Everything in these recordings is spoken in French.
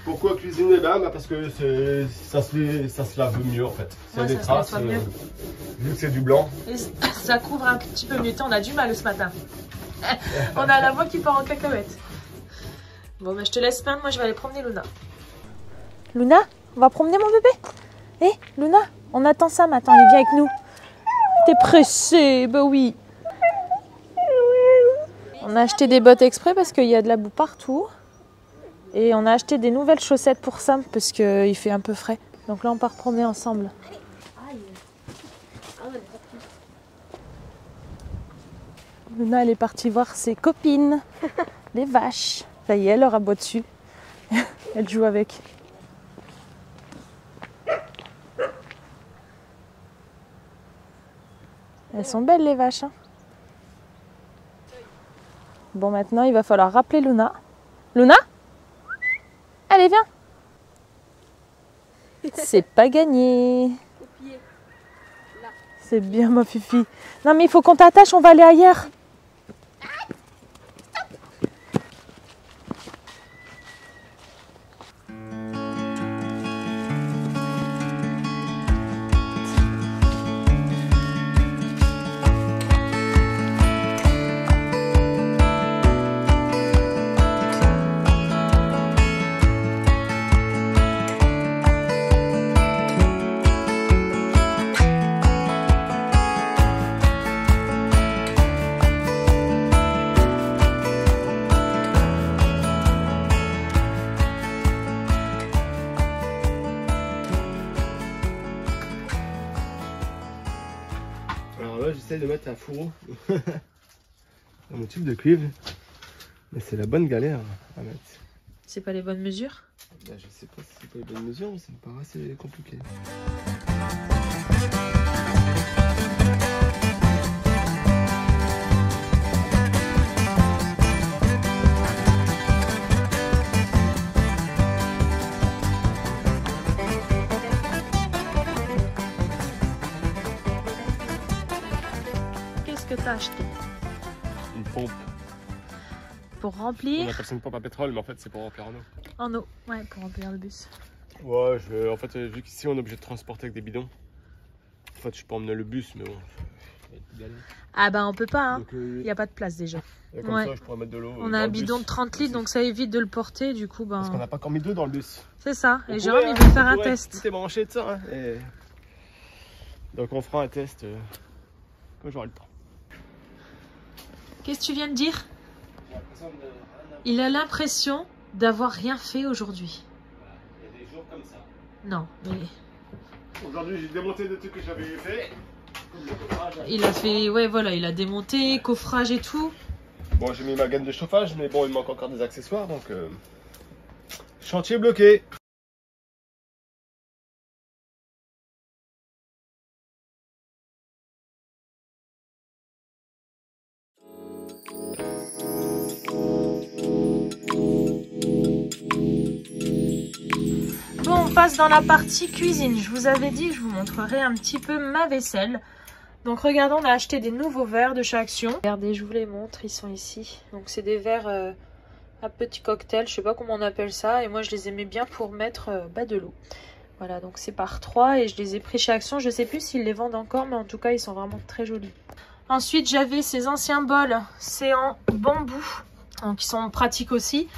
Pourquoi cuisiner là? Parce que ça se lave mieux en fait. C'est des traces, vu que c'est du blanc. Et ça couvre un petit peu mieux. On a du mal ce matin. On a la voix qui part en cacahuète. Bon, bah, je te laisse peindre. Moi, je vais aller promener Luna. Luna, on va promener mon bébé? Hé, Luna, on attend Sam. Attends, il vient avec nous. T'es pressée? Bah oui. On a acheté des bottes exprès parce qu'il y a de la boue partout. Et on a acheté des nouvelles chaussettes pour Sam parce qu'il fait un peu frais. Donc là, on part promener ensemble. Luna, elle est partie voir ses copines, les vaches. Ça y est, elle leur aboie dessus. Elle joue avec. Elles sont belles, les vaches. Hein. Bon, maintenant, il va falloir rappeler Luna. Luna ? Allez, viens. C'est pas gagné. C'est bien, ma fifi. Non, mais il faut qu'on t'attache, on va aller ailleurs. J'essaie de mettre un fourreau dans mon tube de cuivre, mais c'est la bonne galère à mettre. C'est pas les bonnes mesures? Ben, je sais pas si c'est pas les bonnes mesures, mais ça me paraît assez compliqué. Que t'as acheté? Une pompe. Pour remplir? On appelle ça une pompe à pétrole, mais en fait c'est pour remplir en eau. En eau, ouais, pour remplir le bus. Ouais, en fait, vu qu'ici on est obligé de transporter avec des bidons, en fait je peux emmener le bus, mais bon. Ah bah on peut pas, hein. Il n'y a pas de place déjà. Et comme ça je pourrais mettre de l'eau. On a un bidon de 30 litres, donc ça évite de le porter, du coup. Ben... Parce qu'on n'a pas encore mis d'eau dans le bus. C'est ça, et Jérôme il veut faire un test. Tout est branché de ça, hein, et... Donc on fera un test quand j'aurai le temps. Qu'est-ce que tu viens de dire? Il a l'impression d'avoir rien fait aujourd'hui. Il y a des jours comme ça. Non, mais... Aujourd'hui j'ai démonté des trucs que j'avais fait. Il a fait, ouais voilà, il a démonté, coffrage et tout. Bon, j'ai mis ma gaine de chauffage, mais bon, il manque encore des accessoires, donc... Chantier bloqué. Bon, on passe dans la partie cuisine. Je vous avais dit que je vous montrerai un petit peu ma vaisselle. Donc regardez, on a acheté des nouveaux verres de chez Action. Regardez, je vous les montre, ils sont ici. Donc c'est des verres à petit cocktail, je sais pas comment on appelle ça. Et moi je les aimais bien pour mettre de l'eau. Voilà, donc c'est par 3 et je les ai pris chez Action. Je sais plus s'ils les vendent encore, mais en tout cas ils sont vraiment très jolis. Ensuite j'avais ces anciens bols, c'est en bambou. Donc ils sont pratiques aussi.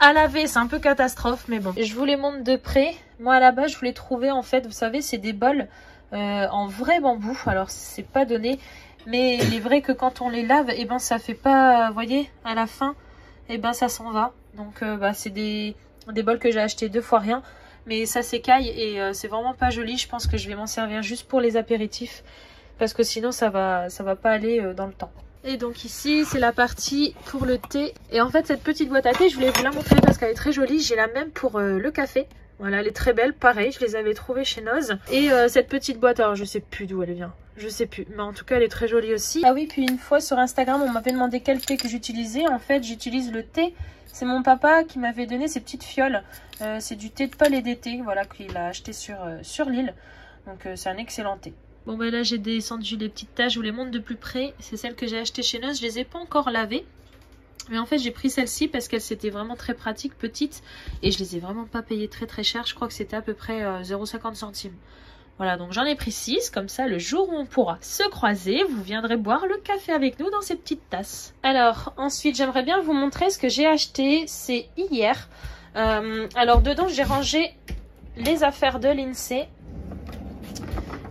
À laver, c'est un peu catastrophe, mais bon. Je vous les montre de près. Moi, à la base, je voulais trouver, en fait, vous savez, c'est des bols en vrai bambou. Alors, c'est pas donné, mais il est vrai que quand on les lave, eh ben, ça fait pas, vous voyez, à la fin, eh ben, ça s'en va. Donc, c'est des bols que j'ai achetés 2 fois rien, mais ça s'écaille et c'est vraiment pas joli. Je pense que je vais m'en servir juste pour les apéritifs, parce que sinon, ça va pas aller dans le temps. Et donc ici, c'est la partie pour le thé. Et en fait, cette petite boîte à thé, je voulais vous la montrer parce qu'elle est très jolie. J'ai la même pour le café. Voilà, elle est très belle. Pareil, je les avais trouvées chez Noz. Et cette petite boîte, alors je sais plus d'où elle vient. Je sais plus. Mais en tout cas, elle est très jolie aussi. Ah oui, puis une fois sur Instagram, on m'avait demandé quel thé que j'utilisais. En fait, j'utilise le thé. C'est mon papa qui m'avait donné ces petites fioles. C'est du thé de palais d'été, voilà, qu'il a acheté sur l'île. Donc c'est un excellent thé. Bon ben là j'ai descendu les petites taches, je vous les montre de plus près. C'est celles que j'ai achetées chez Noz, je les ai pas encore lavées. Mais en fait, j'ai pris celle-ci parce qu'elle c'était vraiment très pratique, petite. Et je les ai vraiment pas payées très très cher. Je crois que c'était à peu près 0,50 centimes. Voilà, donc j'en ai pris 6. Comme ça, le jour où on pourra se croiser, vous viendrez boire le café avec nous dans ces petites tasses. Alors, ensuite, j'aimerais bien vous montrer ce que j'ai acheté. C'est hier. Alors, dedans, j'ai rangé les affaires de l'INSEE.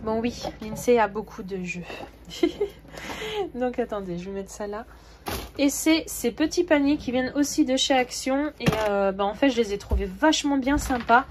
Bon, oui, l'INSEE a beaucoup de jeux. Donc, attendez, je vais mettre ça là. Et c'est ces petits paniers qui viennent aussi de chez Action. Et en fait, je les ai trouvés vachement bien sympas.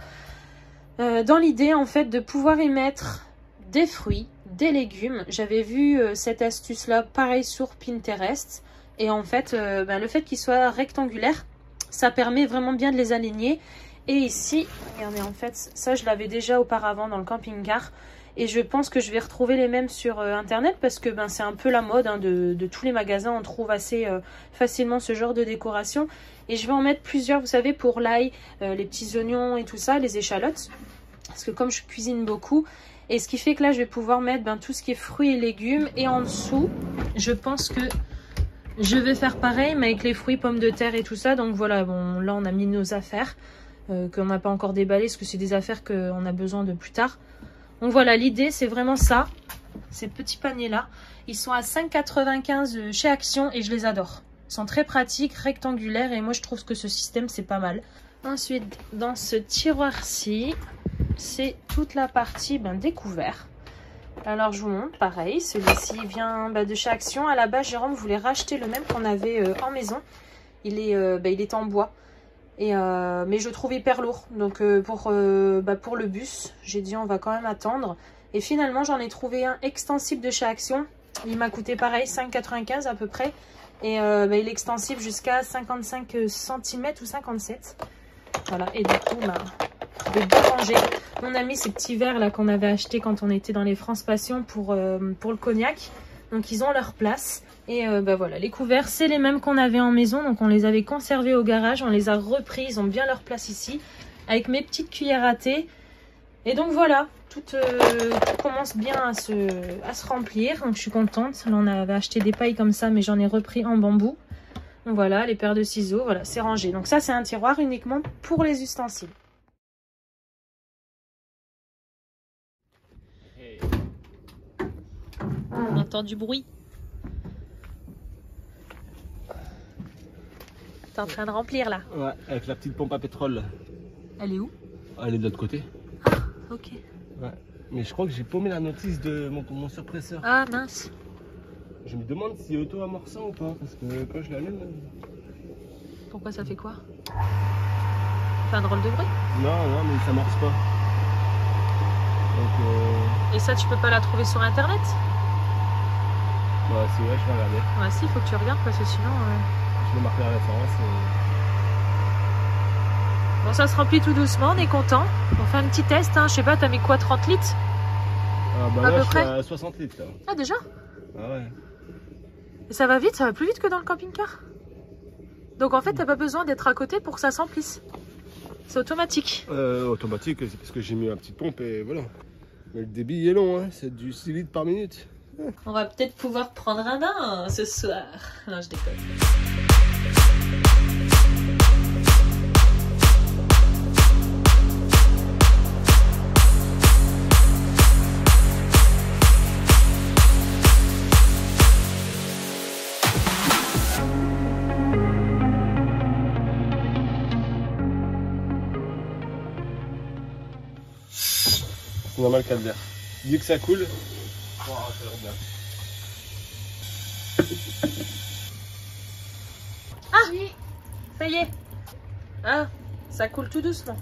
Dans l'idée, en fait, de pouvoir y mettre des fruits, des légumes. J'avais vu cette astuce-là, pareil, sur Pinterest. Et en fait, le fait qu'ils soient rectangulaires, ça permet vraiment bien de les aligner. Et ici, regardez, en fait, ça, je l'avais déjà auparavant dans le camping-car. Et je pense que je vais retrouver les mêmes sur internet parce que c'est un peu la mode hein, de tous les magasins. On trouve assez facilement ce genre de décoration. Et je vais en mettre plusieurs, vous savez, pour l'ail, les petits oignons et tout ça, les échalotes. Parce que comme je cuisine beaucoup, et ce qui fait que là, je vais pouvoir mettre tout ce qui est fruits et légumes. Et en dessous, je pense que je vais faire pareil, mais avec les fruits, pommes de terre et tout ça. Donc voilà, bon, là, on a mis nos affaires qu'on n'a pas encore déballées parce que c'est des affaires qu'on a besoin de plus tard. Donc voilà, l'idée c'est vraiment ça, ces petits paniers là. Ils sont à 5,95 chez Action et je les adore. Ils sont très pratiques, rectangulaires et moi je trouve que ce système c'est pas mal. Ensuite, dans ce tiroir-ci, c'est toute la partie découvert. Alors je vous montre, pareil, celui-ci vient de chez Action. À la base, Jérôme voulait racheter le même qu'on avait en maison. Il est en bois. Mais je le trouve hyper lourd, donc pour le bus j'ai dit on va quand même attendre et finalement j'en ai trouvé un extensible de chez Action. Il m'a coûté pareil 5,95 à peu près et il est extensible jusqu'à 55 cm ou 57. Voilà, et du coup je vais bien ranger. On a mis ces petits verres là qu'on avait acheté quand on était dans les France Passion pour le cognac, donc ils ont leur place. Et voilà, les couverts, c'est les mêmes qu'on avait en maison. Donc on les avait conservés au garage. On les a repris. Ils ont bien leur place ici. Avec mes petites cuillères à thé. Et donc voilà, tout commence bien à se remplir. Donc je suis contente. Là on avait acheté des pailles comme ça, mais j'en ai repris en bambou. Donc voilà, les paires de ciseaux. Voilà, c'est rangé. Donc ça c'est un tiroir uniquement pour les ustensiles. On entend du bruit. T'es en train de remplir là? Ouais, avec la petite pompe à pétrole. Elle est où? Elle est de l'autre côté. Ah, ok. Ouais. Mais je crois que j'ai paumé la notice de mon surpresseur. Ah mince. Je me demande s'il est auto-amorçant ou pas, parce que quand je l'allume... Pourquoi ça fait quoi? Ça fait un drôle de bruit? Non, mais ça marche pas. Donc, Et ça, tu peux pas la trouver sur internet? Bah si, ouais, je vais regarder. Ouais, si, il faut que tu regardes parce que sinon... Je vais marquer la référence. Bon, ça se remplit tout doucement, on est content. On fait un petit test, hein. Je sais pas, t'as mis quoi, 30 litres? Ah bah à là, peu je près suis à 60 litres là. Ah déjà? Ah ouais. Et ça va vite, ça va plus vite que dans le camping-car. Donc en fait, t'as pas besoin d'être à côté pour que ça s'emplisse. C'est automatique. Automatique, c'est parce que j'ai mis une petite pompe et voilà. Mais le débit est long, hein. C'est du 6 litres par minute. On va peut-être pouvoir prendre un bain ce soir. Non, je déconne. C'est normal qu'elle l'air. Dis que ça coule. Oh, ça a l'air bien. Ah oui, ça y est. Ah, ça coule tout doucement.